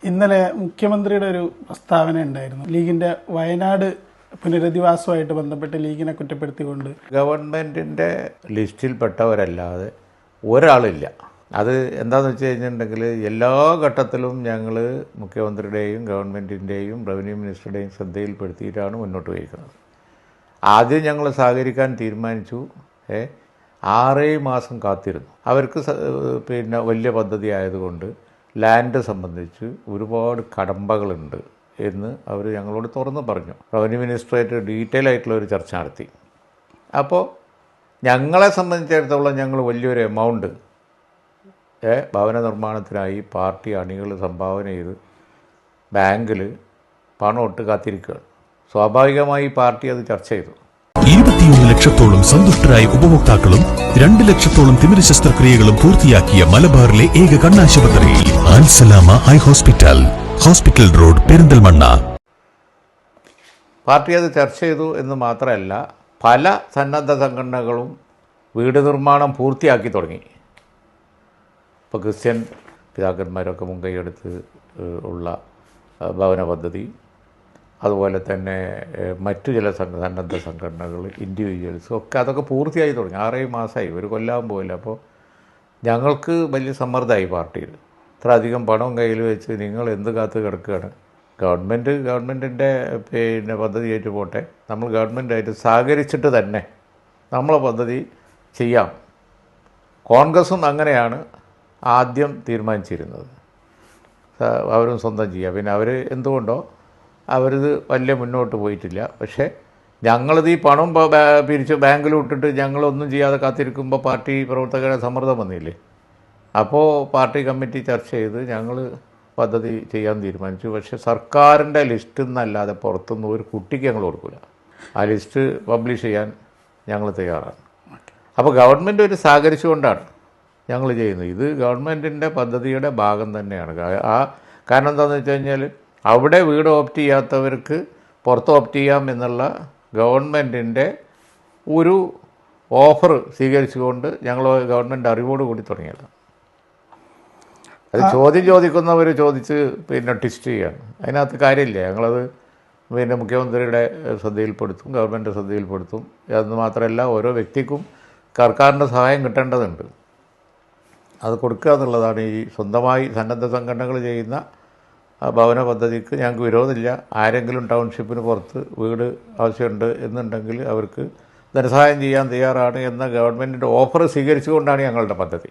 ഇന്നലെ മുഖ്യമന്ത്രിയുടെ ഒരു പ്രസ്താവന ഉണ്ടായിരുന്നു. ലീഗിന്റെ വയനാട് പുനരധിവാസവുമായിട്ട് ബന്ധപ്പെട്ട് ലീഗിനെ കുറ്റപ്പെടുത്തിക്കൊണ്ട് ഗവൺമെൻറ്റിൻ്റെ ലിസ്റ്റിൽപ്പെട്ടവരല്ലാതെ ഒരാളില്ല. അത് എന്താണെന്ന് വെച്ച് കഴിഞ്ഞിട്ടുണ്ടെങ്കിൽ എല്ലാ ഘട്ടത്തിലും ഞങ്ങൾ മുഖ്യമന്ത്രിയുടെയും ഗവൺമെൻറ്റിൻ്റെയും റവന്യൂ മിനിസ്റ്ററുടെയും ശ്രദ്ധയിൽപ്പെടുത്തിയിട്ടാണ് മുന്നോട്ട് പോയിരിക്കുന്നത്. ആദ്യം ഞങ്ങൾ സഹകരിക്കാൻ തീരുമാനിച്ചു. 6 മാസം കാത്തിരുന്നു. അവർക്ക് വലിയ പദ്ധതി ആയതുകൊണ്ട് ലാൻഡ് സംബന്ധിച്ച് ഒരുപാട് കടമ്പകളുണ്ട് എന്ന് അവർ ഞങ്ങളോട് തുറന്ന് പറഞ്ഞു. റവന്യൂ മിനിസ്റ്ററായിട്ട് ഡീറ്റെയിൽ ആയിട്ടുള്ള ഒരു ചർച്ച നടത്തി. അപ്പോൾ ഞങ്ങളെ സംബന്ധിച്ചിടത്തോളം ഞങ്ങൾ വലിയൊരു എമൗണ്ട് ഭവന നിർമ്മാണത്തിനായി പാർട്ടി അണികൾ സംഭാവന ചെയ്ത് ബാങ്കിൽ പണം ഇട്ട് കാത്തിരിക്കുകയാണ്. സ്വാഭാവികമായി പാർട്ടി അത് ചർച്ച ചെയ്തു. 21 ലക്ഷത്തോളം സന്തുഷ്ടരായ ഉപഭോക്താക്കളും 2 ലക്ഷത്തോളം തിമിര ശസ്ത്രക്രിയകളും പൂർത്തിയാക്കിയ മലബാറിലെ ഏക കണ്ണാശുപത്രി Al Salama high hospital, hospital road, Perinthalmanna. Party അത് ചർച്ച ചെയ്തു എന്ന് മാത്രമല്ല, പല സന്നദ്ധ സംഘടനകളും വീട് നിർമ്മാണം പൂർത്തിയാക്കി തുടങ്ങി. ഇപ്പോൾ ക്രിസ്ത്യൻ പിതാക്കന്മാരൊക്കെ മുൻകൈയെടുത്ത് ഉള്ള ഭവന പദ്ധതി, അതുപോലെ തന്നെ മറ്റു ചില സന്നദ്ധ സംഘടനകൾ, ഇൻഡിവിജ്വൽസും ഒക്കെ അതൊക്കെ പൂർത്തിയായി തുടങ്ങി. 6 മാസമായി, ഒരു കൊല്ലാൻ പോയില്ല. അപ്പോൾ ഞങ്ങൾക്ക് വലിയ സമ്മർദ്ദമായി പാർട്ടിയിൽ. ഇത്ര അധികം പണം കയ്യിൽ വെച്ച് നിങ്ങൾ എന്ത് കാത്ത് കിടക്കുകയാണ്? ഗവൺമെൻറ്റിൻ്റെ പദ്ധതി ആയിട്ട് പോട്ടെ, നമ്മൾ ഗവൺമെൻറ്റായിട്ട് സഹകരിച്ചിട്ട് തന്നെ നമ്മളെ പദ്ധതി ചെയ്യാം. കോൺഗ്രസും അങ്ങനെയാണ് ആദ്യം തീരുമാനിച്ചിരുന്നത്. അവരും സ്വന്തം ചെയ്യാം. പിന്നെ അവർ എന്തുകൊണ്ടോ അവരിത് വലിയ മുന്നോട്ട് പോയിട്ടില്ല. പക്ഷേ ഞങ്ങളിത് ഈ പണം പിരിച്ച് ബാങ്കിൽ വിട്ടിട്ട് ഞങ്ങളൊന്നും ചെയ്യാതെ കാത്തിരിക്കുമ്പോൾ പാർട്ടി പ്രവർത്തകരെ സമ്മർദ്ദം വന്നില്ലേ. അപ്പോൾ പാർട്ടി കമ്മിറ്റി ചർച്ച ചെയ്ത് ഞങ്ങൾ പദ്ധതി ചെയ്യാൻ തീരുമാനിച്ചു. പക്ഷേ സർക്കാരിൻ്റെ ലിസ്റ്റിൽ നിന്നല്ലാതെ പുറത്തുനിന്ന് ഒരു കുട്ടിക്ക് ഞങ്ങൾ കൊടുക്കില്ല. ആ ലിസ്റ്റ് പബ്ലിഷ് ചെയ്യാൻ ഞങ്ങൾ തയ്യാറാണ്. അപ്പോൾ ഗവൺമെൻറ് ഒരു സഹകരിച്ചുകൊണ്ടാണ് ഞങ്ങൾ ചെയ്യുന്നത്. ഇത് ഗവൺമെൻറ്റിൻ്റെ പദ്ധതിയുടെ ഭാഗം തന്നെയാണ്. കാരണം എന്താണെന്ന് വെച്ച് കഴിഞ്ഞാൽ അവിടെ വീട് ഓപ്റ്റ് ചെയ്യാത്തവർക്ക് പുറത്ത് ഓപ്റ്റ് ചെയ്യാം എന്നുള്ള ഗവൺമെൻറ്റിൻ്റെ ഒരു ഓഫർ സ്വീകരിച്ചുകൊണ്ട് ഞങ്ങൾ ഗവൺമെൻറ് അറിവോട് കൂടി തുടങ്ങിയത്. അത് ചോദിക്കുന്നവർ ചോദിച്ച് ട്വിസ്റ്റ് ചെയ്യാണ്. അതിനകത്ത് കാര്യമില്ല. ഞങ്ങളത് മുഖ്യമന്ത്രിയുടെ ശ്രദ്ധയിൽപ്പെടുത്തും, ഗവൺമെൻറ് ശ്രദ്ധയിൽപ്പെടുത്തും. എന്ന് മാത്രമല്ല, ഓരോ വ്യക്തിക്കും സർക്കാരിൻ്റെ സഹായം കിട്ടേണ്ടതുണ്ട്. അത് കൊടുക്കുക എന്നുള്ളതാണ് ഈ സ്വന്തമായി സന്നദ്ധ സംഘടനകൾ ചെയ്യുന്ന ഭവന പദ്ധതിക്ക് ഞങ്ങൾക്ക് വിരോധമില്ല. ആരെങ്കിലും ടൗൺഷിപ്പിന് പുറത്ത് വീട് ആവശ്യമുണ്ട് എന്നുണ്ടെങ്കിൽ അവർക്ക് ധനസഹായം ചെയ്യാൻ തയ്യാറാണ് എന്ന ഗവൺമെൻറ്റിൻ്റെ ഓഫർ സ്വീകരിച്ചുകൊണ്ടാണ് ഞങ്ങളുടെ പദ്ധതി.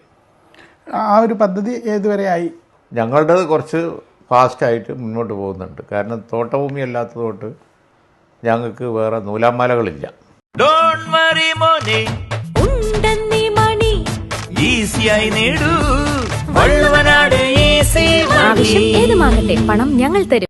ആ ഒരു പദ്ധതി ഏതുവരെയായി? ഞങ്ങളുടേത് കുറച്ച് ഫാസ്റ്റായിട്ട് മുന്നോട്ട് പോകുന്നുണ്ട്. കാരണം തോട്ടഭൂമി അല്ലാത്തതുകൊണ്ട് ഞങ്ങൾക്ക് വേറെ നൂലാമാലകളില്ല. ആവശ്യം ഏതുമാകട്ടെ, പണം ഞങ്ങൾ തരും.